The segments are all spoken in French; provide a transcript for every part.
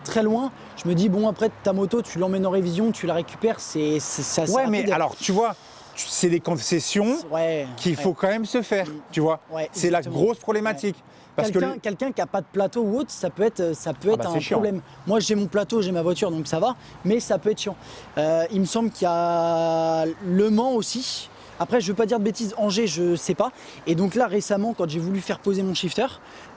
très loin, je me dis bon après ta moto tu l'emmènes en révision, tu la récupères, c'est assez Ouais, mais rapide. alors tu vois, c'est des concessions qu'il faut quand même se faire, tu vois. Ouais, c'est la exactement. grosse problématique. Parce que Quelqu'un qui n'a pas de plateau ou autre, ça peut être un chiant. problème. Moi j'ai mon plateau, j'ai ma voiture donc ça va, mais ça peut être chiant. Il me semble qu'il y a Le Mans aussi. Après je veux pas dire de bêtises, Angers je sais pas. Et donc là récemment quand j'ai voulu faire poser mon shifter,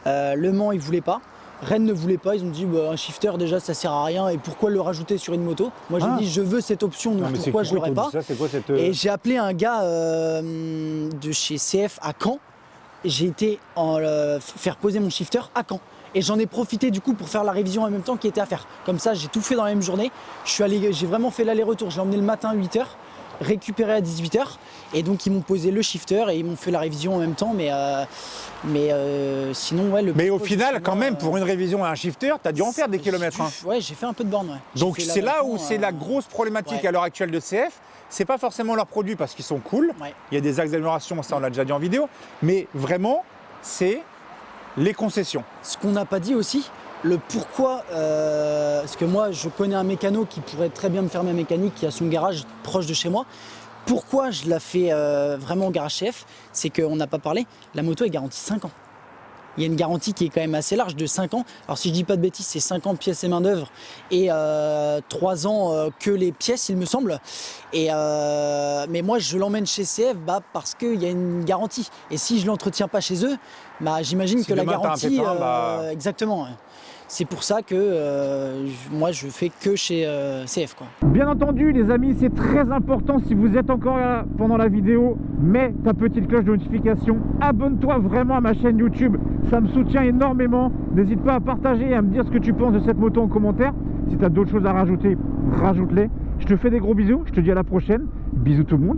Le Mans ils voulaient pas. Rennes ne voulait pas, ils ont dit bah, un shifter déjà ça sert à rien et pourquoi le rajouter sur une moto. Moi j'ai dit je veux cette option donc pourquoi je l'aurais pas. Et j'ai appelé un gars de chez CF à Caen. J'ai été faire poser mon shifter à Caen. Et j'en ai profité du coup pour faire la révision en même temps qui était à faire. Comme ça j'ai tout fait dans la même journée. J'ai vraiment fait l'aller-retour, j'ai emmené le matin à 8h. Récupéré à 18h et donc ils m'ont posé le shifter et ils m'ont fait la révision en même temps mais sinon ouais mais au final quand même pour une révision à un shifter t'as dû en faire des kilomètres hein. Ouais j'ai fait un peu de borne donc c'est là où c'est la grosse problématique à l'heure actuelle de CF. C'est pas forcément leurs produits parce qu'ils sont cool, il y a des axes d'amélioration, ça on l'a déjà dit en vidéo, mais vraiment c'est les concessions. Ce qu'on n'a pas dit aussi, le pourquoi, parce que moi je connais un mécano qui pourrait très bien me faire ma mécanique, qui a son garage proche de chez moi. Pourquoi je la fais vraiment au garage CF, c'est qu'on n'a pas parlé, la moto est garantie 5 ans. Il y a une garantie qui est quand même assez large de 5 ans. Alors si je dis pas de bêtises, c'est 5 ans pièces et main d'œuvre et 3 ans que les pièces il me semble. Mais moi je l'emmène chez CF parce qu'il y a une garantie. Et si je l'entretiens pas chez eux, j'imagine que la garantie... Exactement. C'est pour ça que moi je fais que chez CF quoi. Bien entendu les amis, c'est très important si vous êtes encore là pendant la vidéo, mets ta petite cloche de notification, abonne-toi vraiment à ma chaîne YouTube, ça me soutient énormément. N'hésite pas à partager et à me dire ce que tu penses de cette moto en commentaire. Si tu as d'autres choses à rajouter, rajoute-les. Je te fais des gros bisous, je te dis à la prochaine, bisous tout le monde.